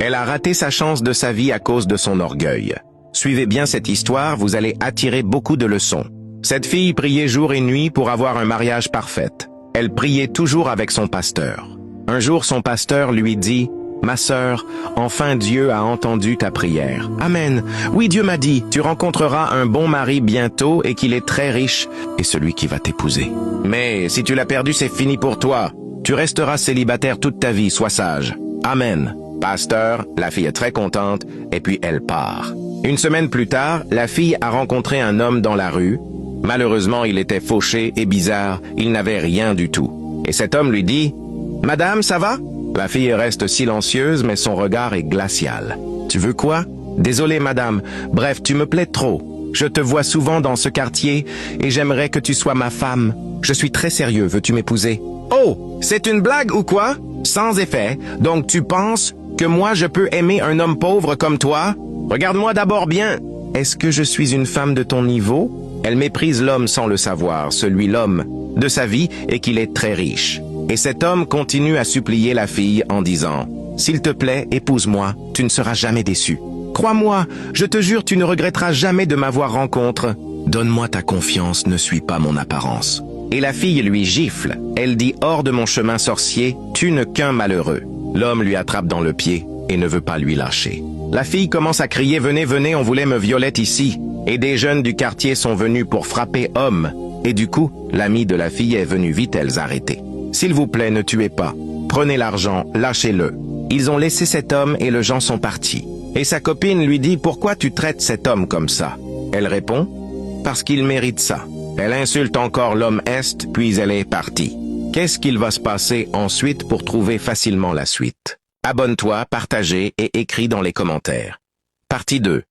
Elle a raté sa chance de sa vie à cause de son orgueil. Suivez bien cette histoire, vous allez attirer beaucoup de leçons. Cette fille priait jour et nuit pour avoir un mariage parfait. Elle priait toujours avec son pasteur. Un jour, son pasteur lui dit: « Ma sœur, enfin Dieu a entendu ta prière. Amen. Oui, Dieu m'a dit, tu rencontreras un bon mari bientôt et qu'il est très riche, et celui qui va t'épouser. Mais si tu l'as perdu, c'est fini pour toi. Tu resteras célibataire toute ta vie, sois sage. Amen. » Pasteur, la fille est très contente, et puis elle part. Une semaine plus tard, la fille a rencontré un homme dans la rue. Malheureusement, il était fauché et bizarre, il n'avait rien du tout. Et cet homme lui dit: « Madame, ça va ?» La fille reste silencieuse, mais son regard est glacial. « Tu veux quoi ?»« Désolé, madame. Bref, tu me plais trop. Je te vois souvent dans ce quartier, et j'aimerais que tu sois ma femme. Je suis très sérieux, veux-tu m'épouser ?»« Oh, c'est une blague ou quoi ?»« Sans effet. Donc tu penses que moi je peux aimer un homme pauvre comme toi? Regarde-moi d'abord bien. Est-ce que je suis une femme de ton niveau ?» Elle méprise l'homme sans le savoir, l'homme de sa vie, et qu'il est très riche. Et cet homme continue à supplier la fille en disant: « S'il te plaît, épouse-moi, tu ne seras jamais déçu. Crois-moi, je te jure, tu ne regretteras jamais de m'avoir rencontré. Donne-moi ta confiance, ne suis pas mon apparence. » Et la fille lui gifle. Elle dit: « Hors de mon chemin, sorcier, tu n'es qu'un malheureux. » L'homme lui attrape dans le pied et ne veut pas lui lâcher. La fille commence à crier: « Venez, venez, on voulait me violer ici. » Et des jeunes du quartier sont venus pour frapper homme. Et du coup, l'ami de la fille est venu vite les arrêter. « S'il vous plaît, ne tuez pas. Prenez l'argent, lâchez-le. » Ils ont laissé cet homme et les gens sont partis. Et sa copine lui dit: « Pourquoi tu traites cet homme comme ça ?» Elle répond: « Parce qu'il mérite ça. » Elle insulte encore l'homme est, puis elle est partie. Qu'est-ce qu'il va se passer ensuite pour trouver facilement la suite? Abonne-toi, partagez et écris dans les commentaires. Partie 2.